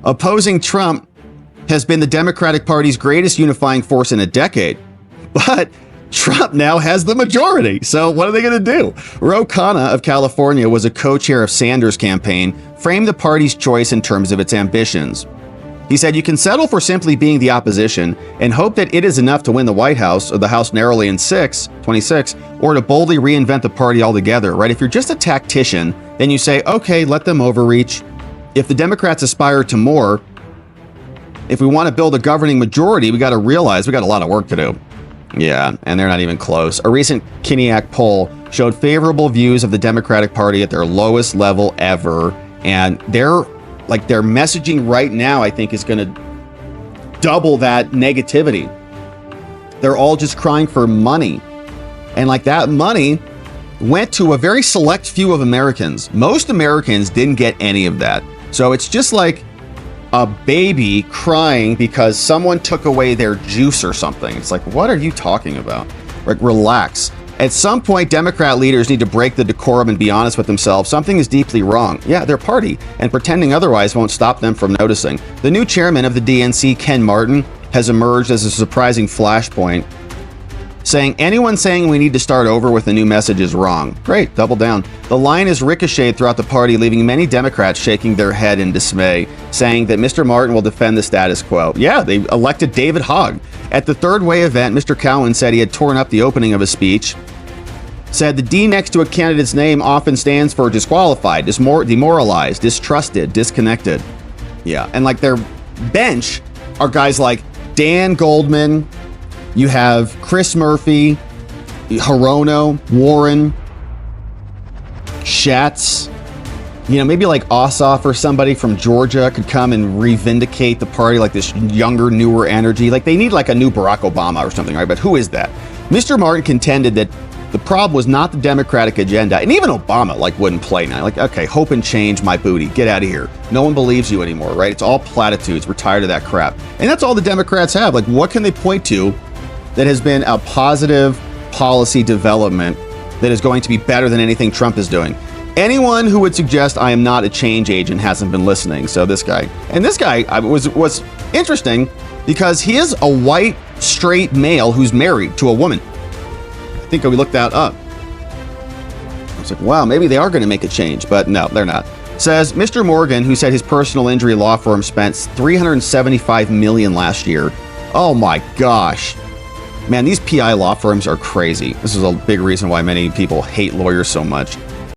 Opposing Trump has been the Democratic Party's greatest unifying force in a decade. But Trump now has the majority. So what are they going to do? Ro Khanna of California was a co-chair of Sanders' campaign, framed the party's choice in terms of its ambitions. He said, you can settle for simply being the opposition and hope that it is enough to win the White House or the House narrowly in 26, or to boldly reinvent the party altogether, right? If you're just a tactician, then you say, okay, let them overreach. If the Democrats aspire to more, if we want to build a governing majority, we got to realize we got a lot of work to do. Yeah, and they're not even close. A recent Kinniak poll showed favorable views of the Democratic Party at their lowest level ever, and their messaging right now, I think, is going to double that negativity. They're all just crying for money. And like that money went to a very select few of Americans. Most Americans didn't get any of that. So it's just like a baby crying because someone took away their juice or something. It's like, what are you talking about? Like, relax. At some point, Democrat leaders need to break the decorum and be honest with themselves. Something is deeply wrong. Yeah, their party, and pretending otherwise won't stop them from noticing. The new chairman of the DNC, Ken Martin, has emerged as a surprising flashpoint, saying anyone saying we need to start over with a new message is wrong. Great, double down. The line is ricocheted throughout the party, leaving many Democrats shaking their head in dismay, saying that Mr. Martin will defend the status quo. Yeah, they elected David Hogg. At the Third Way event, Mr. Cowan said he had torn up the opening of a speech, said the D next to a candidate's name often stands for disqualified, demoralized, distrusted, disconnected. Yeah, and like their bench are guys like Dan Goldman, you have Chris Murphy, Hirono, Warren, Schatz, maybe like Ossoff or somebody from Georgia could come and revindicate the party, like this younger, newer energy. Like they need like a new Barack Obama or something, right? But who is that? Mr. Martin contended that the problem was not the Democratic agenda, and even Obama wouldn't play now. Like, okay, hope and change, my booty, get out of here. No one believes you anymore, right? It's all platitudes. We're tired of that crap. And that's all the Democrats have. Like, what can they point to that has been a positive policy development that is going to be better than anything Trump is doing? Anyone who would suggest I am not a change agent hasn't been listening. So this guy was interesting because he is a white, straight male who's married to a woman. I think we looked that up. I was like, wow, maybe they are going to make a change, but no, they're not. Says Mr. Morgan, who said his personal injury law firm spent $375 million last year. Oh my gosh. Man, these PI law firms are crazy. This is a big reason why many people hate lawyers so much.